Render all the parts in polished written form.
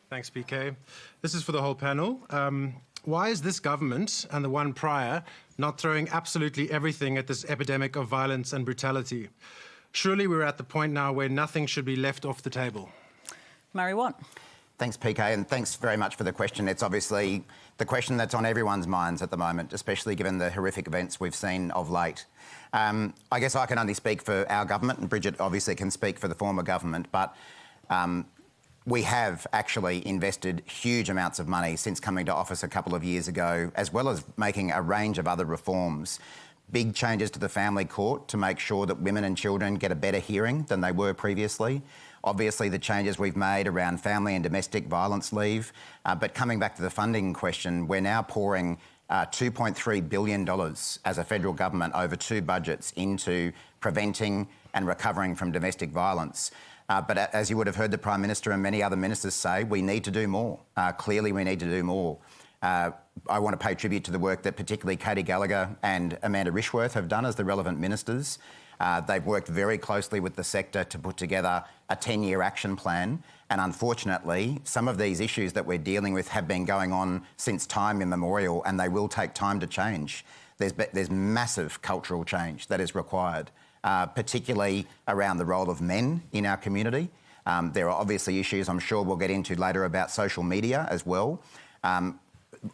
Thanks, PK. This is for the whole panel. Why is this government and the one prior not throwing absolutely everything at this epidemic of violence and brutality? Surely we're at the point now where nothing should be left off the table. Murray Watt. Thanks, PK, and thanks very much for the question. It's obviously the question that's on everyone's minds at the moment, especially given the horrific events we've seen of late. I guess I can only speak for our government, and Bridget obviously can speak for the former government, but we have actually invested huge amounts of money since coming to office a couple of years ago, as well as making a range of other reforms. Big changes to the family court to make sure that women and children get a better hearing than they were previously. Obviously, the changes we've made around family and domestic violence leave. But coming back to the funding question, we're now pouring $2.3 billion as a federal government over 2 budgets into preventing and recovering from domestic violence. But as you would have heard the Prime Minister and many other ministers say, we need to do more. Clearly, we need to do more. I want to pay tribute to the work that particularly Katie Gallagher and Amanda Rishworth have done as the relevant ministers. They've worked very closely with the sector to put together a 10-year action plan. And unfortunately, some of these issues that we're dealing with have been going on since time immemorial, and they will take time to change. There's massive cultural change that is required, particularly around the role of men in our community. There are obviously issues I'm sure we'll get into later about social media as well.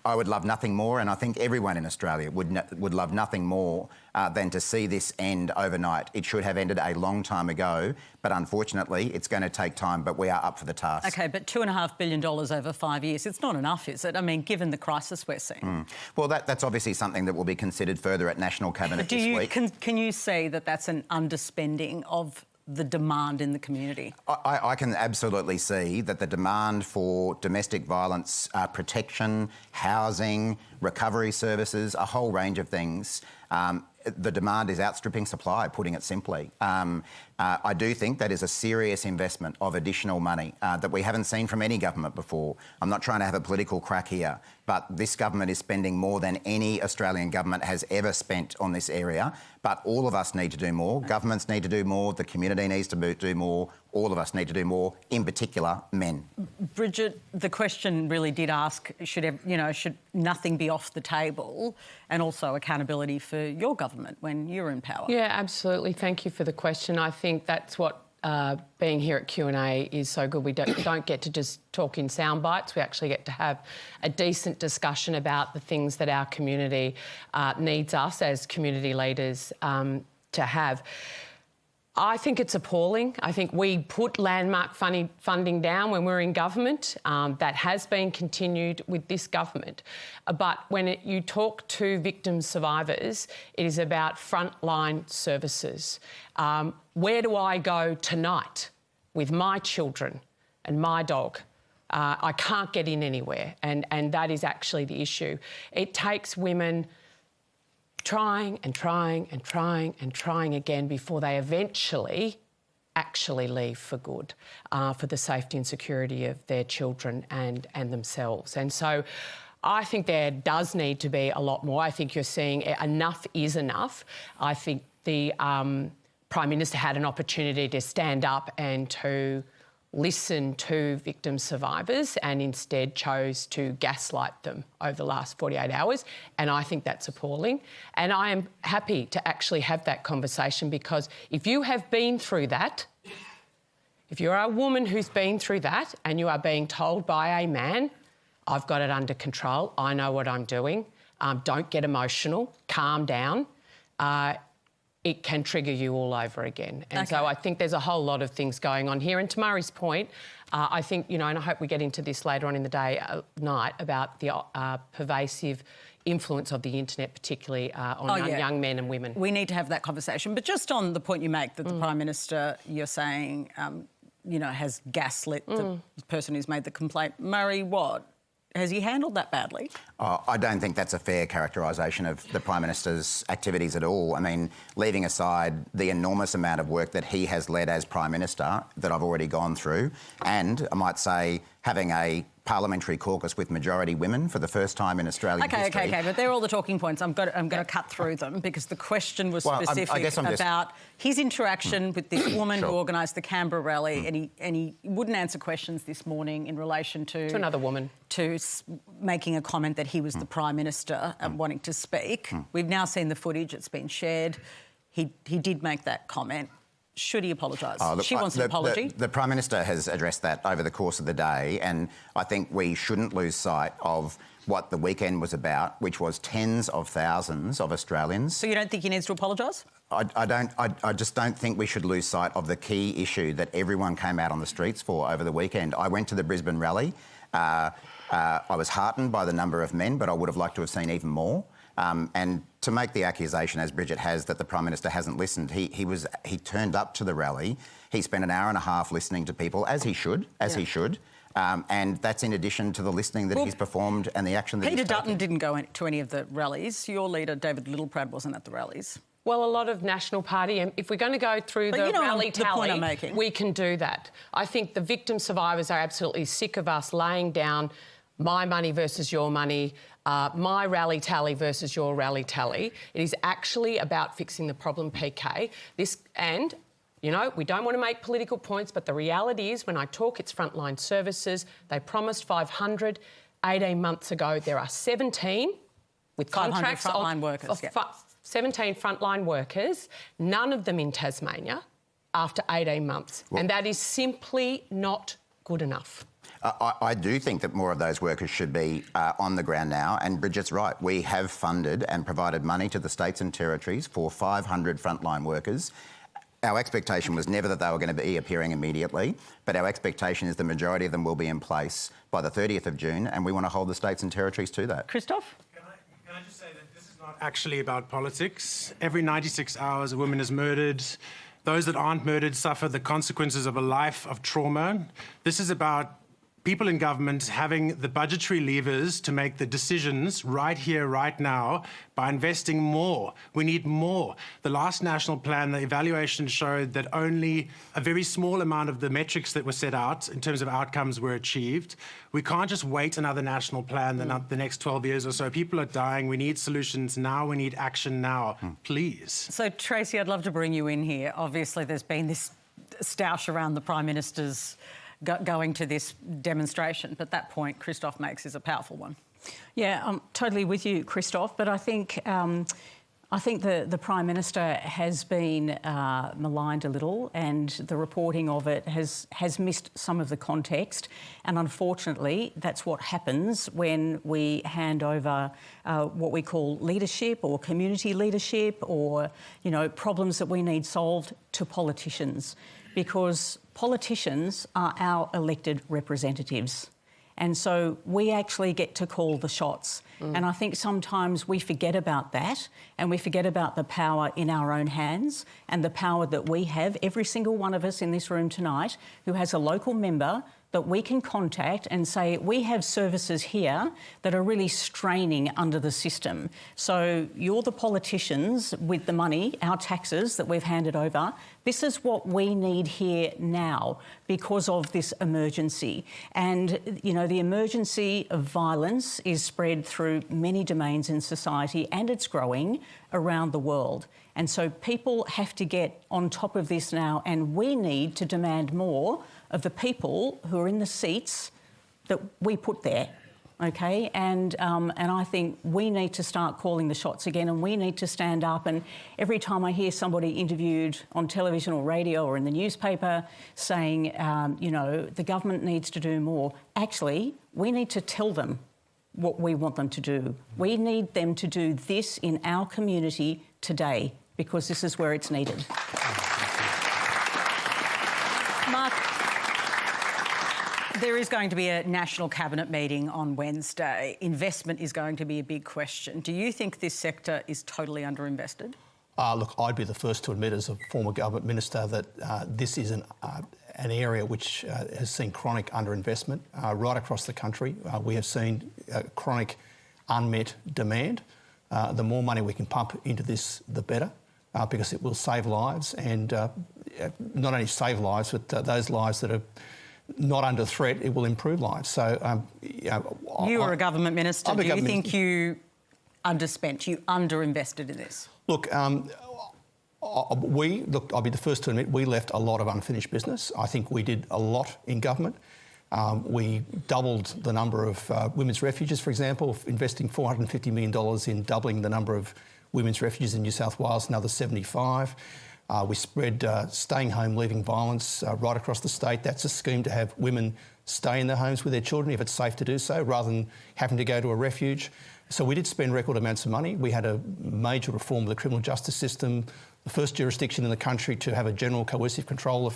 I would love nothing more, and I think everyone in Australia would love nothing more than to see this end overnight. It should have ended a long time ago, but unfortunately it's going to take time, but we are up for the task. OK, but $2.5 billion over 5 years, it's not enough, is it? I mean, given the crisis we're seeing. Well, that's obviously something that will be considered further at National Cabinet this week. Can you say that that's an underspending of the demand in the community? I can absolutely see that the demand for domestic violence protection, housing, recovery services, a whole range of things, the demand is outstripping supply, putting it simply. I do think that is a serious investment of additional money that we haven't seen from any government before. I'm not trying to have a political crack here, but this government is spending more than any Australian government has ever spent on this area. But all of us need to do more. Governments need to do more. The community needs to do more. All of us need to do more, in particular, men. Bridget, the question really did ask, should nothing be off the table, and also accountability for your government when you're in power? Yeah, absolutely. Thank you for the question. I think that's what being here at Q&A is so good. We don't get to just talk in sound bites. We actually get to have a decent discussion about the things that our community needs us as community leaders to have. I think it's appalling. I think we put landmark funding down when we were in government. That has been continued with this government. But when you talk to victim survivors, it is about frontline services. Where do I go tonight with my children and my dog? I can't get in anywhere, and that is actually the issue. It takes women trying and trying and trying and trying again before they eventually actually leave for good, for the safety and security of their children and themselves. And so I think there does need to be a lot more. I think you're seeing enough is enough. I think the Prime Minister had an opportunity to stand up and to listen to victim survivors and instead chose to gaslight them over the last 48 hours. And I think that's appalling. And I am happy to actually have that conversation, because if you have been through that, if you're a woman who's been through that and you are being told by a man, I've got it under control, I know what I'm doing, don't get emotional, calm down, it can trigger you all over again. And so I think there's a whole lot of things going on here. And to Murray's point, I think, and I hope we get into this later on in the night, about the pervasive influence of the internet, particularly on young men and women. We need to have that conversation. But just on the point you make that the Prime Minister, you're saying, has gaslit the person who's made the complaint, Murray Watt, has he handled that badly? I don't think that's a fair characterisation of the Prime Minister's activities at all. I mean, leaving aside the enormous amount of work that he has led as Prime Minister that I've already gone through, and I might say having a parliamentary caucus with majority women for the first time in Australian history. Okay, but they're all the talking points. I'm going to cut through them because the question was specific about his interaction with this woman who organised the Canberra rally, and he wouldn't answer questions this morning in relation to another woman, to making a comment that he was the Prime Minister and wanting to speak. We've now seen the footage; it's been shared. He did make that comment. Should he apologise? She wants an apology. The Prime Minister has addressed that over the course of the day, and I think we shouldn't lose sight of what the weekend was about, which was tens of thousands of Australians. So you don't think he needs to apologise? I just don't think we should lose sight of the key issue that everyone came out on the streets for over the weekend. I went to the Brisbane rally. I was heartened by the number of men, but I would have liked to have seen even more. And to make the accusation, as Bridget has, that the Prime Minister hasn't listened, he turned up to the rally. He spent an hour and a half listening to people, as he should. And that's in addition to the listening that he's performed and the action that he's taken. Peter Dutton didn't go to any of the rallies. Your leader, David Littleproud, wasn't at the rallies. Well, a lot of National Party, and if we're going to go through the rally tally, we can do that. I think the victim survivors are absolutely sick of us laying down my money versus your money, my rally tally versus your rally tally. It is actually about fixing the problem, PK. You know, we don't want to make political points, but the reality is when I talk, it's frontline services. They promised 500 18 months ago. There are 17 with contracts of frontline workers. 17 frontline workers, none of them in Tasmania after 18 months. And that is simply not good enough. I do think that more of those workers should be on the ground now, and Bridget's right. We have funded and provided money to the states and territories for 500 frontline workers. Our expectation was never that they were going to be appearing immediately, but our expectation is the majority of them will be in place by the 30th of June, and we want to hold the states and territories to that. Christoph? Can I just say that this is not actually about politics? Every 96 hours, a woman is murdered. Those that aren't murdered suffer the consequences of a life of trauma. This is about people in government having the budgetary levers to make the decisions right here, right now, by investing more. We need more. The last national plan, the evaluation showed that only a very small amount of the metrics that were set out in terms of outcomes were achieved. We can't just wait another national plan the next 12 years or so. People are dying. We need solutions now. We need action now. Please. So, Tracey, I'd love to bring you in here. Obviously, there's been this stoush around the Prime Minister's going to this demonstration, but that point Christoph makes is a powerful one. Yeah, I'm totally with you, Christoph, but I think the Prime Minister has been maligned a little, and the reporting of it has missed some of the context, and unfortunately that's what happens when we hand over what we call leadership or community leadership or, you know, problems that we need solved to politicians, because politicians are our elected representatives. And so we actually get to call the shots. And I think sometimes we forget about that, and we forget about the power in our own hands and the power that we have, every single one of us in this room tonight, who has a local member that we can contact and say, we have services here that are really straining under the system. So you're the politicians with the money, our taxes that we've handed over. This is what we need here now because of this emergency. And, you know, the emergency of violence is spread through many domains in society, and it's growing around the world. And so people have to get on top of this now, and we need to demand more of the people who are in the seats that we put there, okay? And I think we need to start calling the shots again, and we need to stand up. And every time I hear somebody interviewed on television or radio or in the newspaper saying, you know, the government needs to do more, actually, we need to tell them what we want them to do. We need them to do this in our community today, because this is where it's needed. Mark, there is going to be a National Cabinet meeting on Wednesday. Investment is going to be a big question. Do you think this sector is totally underinvested? Look, I'd be the first to admit as a former government minister that this is an area which has seen chronic underinvestment right across the country. We have seen chronic unmet demand. The more money we can pump into this, the better, because it will save lives, and not only save lives, but those lives that not under threat, it will improve lives. So, you are a government minister. Do you think you underspent, you underinvested in this? Look, I'll be the first to admit, we left a lot of unfinished business. I think we did a lot in government. We doubled the number of women's refuges, for example, investing $450 million in doubling the number of women's refuges in New South Wales, another 75. We spread staying home, leaving violence right across the state. That's a scheme to have women stay in their homes with their children if it's safe to do so, rather than having to go to a refuge. So we did spend record amounts of money. We had a major reform of the criminal justice system, the first jurisdiction in the country to have a general coercive control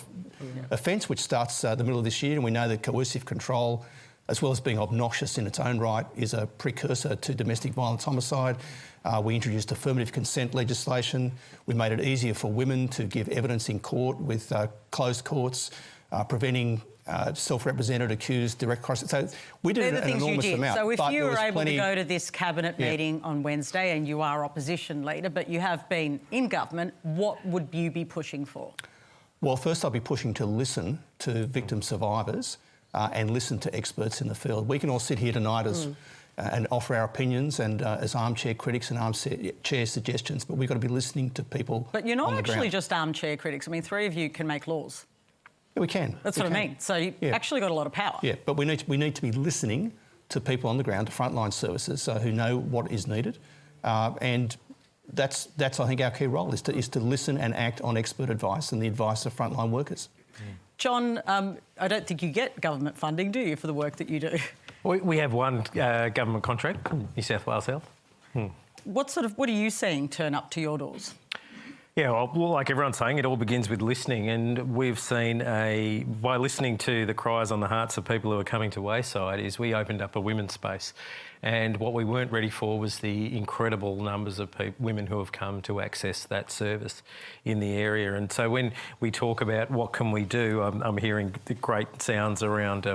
offence, which starts the middle of this year. And we know that coercive control, as well as being obnoxious in its own right, is a precursor to domestic violence homicide. We introduced affirmative consent legislation. We made it easier for women to give evidence in court with closed courts, preventing self-represented accused direct cross. So we did an enormous amount. So if you were able to go to this cabinet meeting on Wednesday, and you are opposition leader, but you have been in government, what would you be pushing for? Well, first I'll be pushing to listen to victim survivors and listen to experts in the field. We can all sit here tonight as and offer our opinions and as armchair critics and armchair suggestions, but we've got to be listening to people. But you're not actually just armchair critics. I mean, three of you can make laws. Yeah, we can. That's what I mean. So you've actually got a lot of power. Yeah, but we need to be listening to people on the ground, to frontline services, who know what is needed, and that's I think our key role is to listen and act on expert advice and the advice of frontline workers. John, I don't think you get government funding, do you, for the work that you do? We have one government contract, New South Wales Health. What are you seeing turn up to your doors? Yeah, well, like everyone's saying, it all begins with listening, and we've seen by listening to the cries on the hearts of people who are coming to Wayside, is we opened up a women's space. And what we weren't ready for was the incredible numbers of women who have come to access that service in the area. And so when we talk about what can we do, I'm hearing the great sounds around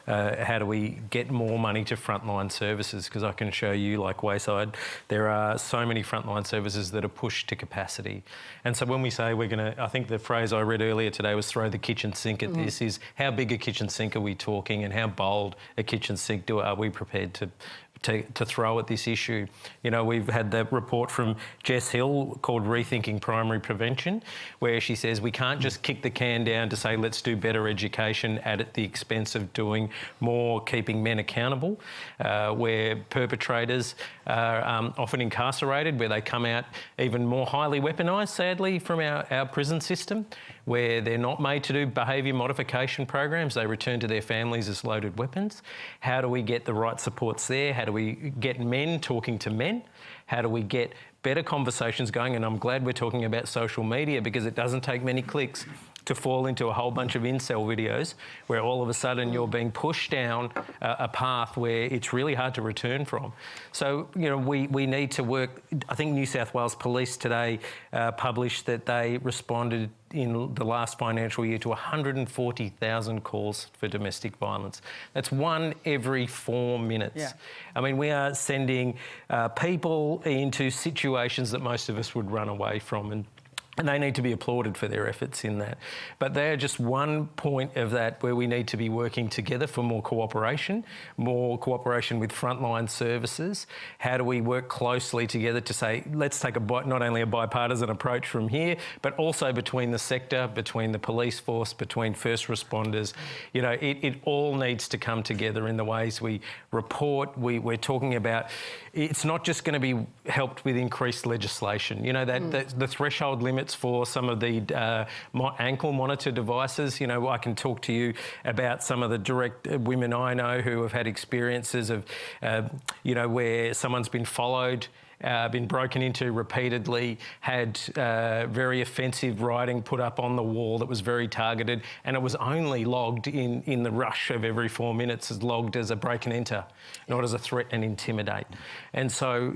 how do we get more money to frontline services? Because I can show you, like Wayside, there are so many frontline services that are pushed to capacity. And so when we say we're going to, I think the phrase I read earlier today was throw the kitchen sink at this, is how big a kitchen sink are we talking, and how bold a kitchen sink are we prepared to throw at this issue. You know, we've had the report from Jess Hill called Rethinking Primary Prevention, where she says we can't just kick the can down to say let's do better education at the expense of doing more keeping men accountable, where perpetrators are often incarcerated, where they come out even more highly weaponised, sadly, from our prison system, where they're not made to do behaviour modification programs. They return to their families as loaded weapons. How do we get the right supports there? How do we get men talking to men? How do we get better conversations going? And I'm glad we're talking about social media, because it doesn't take many clicks to fall into a whole bunch of incel videos where all of a sudden you're being pushed down a path where it's really hard to return from. So, you know, we need to work. I think New South Wales Police today published that they responded in the last financial year to 140,000 calls for domestic violence. That's one every 4 minutes. Yeah. I mean, we are sending people into situations that most of us would run away from, and they need to be applauded for their efforts in that. But they are just one point of that where we need to be working together for more cooperation with frontline services. How do we work closely together to say, let's take not only a bipartisan approach from here, but also between the sector, between the police force, between first responders. You know, it all needs to come together in the ways we report. We're talking about, it's not just going to be helped with increased legislation. You know, the threshold limits for some of the ankle monitor devices. You know, I can talk to you about some of the direct women I know who have had experiences of, you know, where someone's been followed, been broken into repeatedly, had very offensive writing put up on the wall that was very targeted, and it was only logged in the rush of every 4 minutes, as logged as a break and enter, not as a threat and intimidate. And so,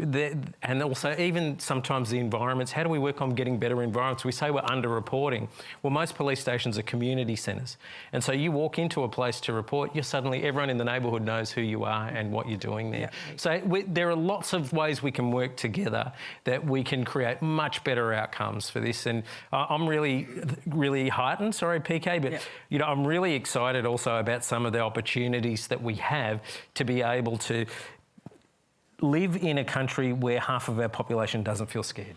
and also even sometimes the environments, how do we work on getting better environments? We say we're under-reporting. Well, most police stations are community centres. And so you walk into a place to report, everyone in the neighbourhood knows who you are and what you're doing there. Yeah. So there are lots of ways we can work work together, that we can create much better outcomes for this. And I'm really, really heartened, sorry, PK, but you know, I'm really excited also about some of the opportunities that we have to be able to live in a country where half of our population doesn't feel scared.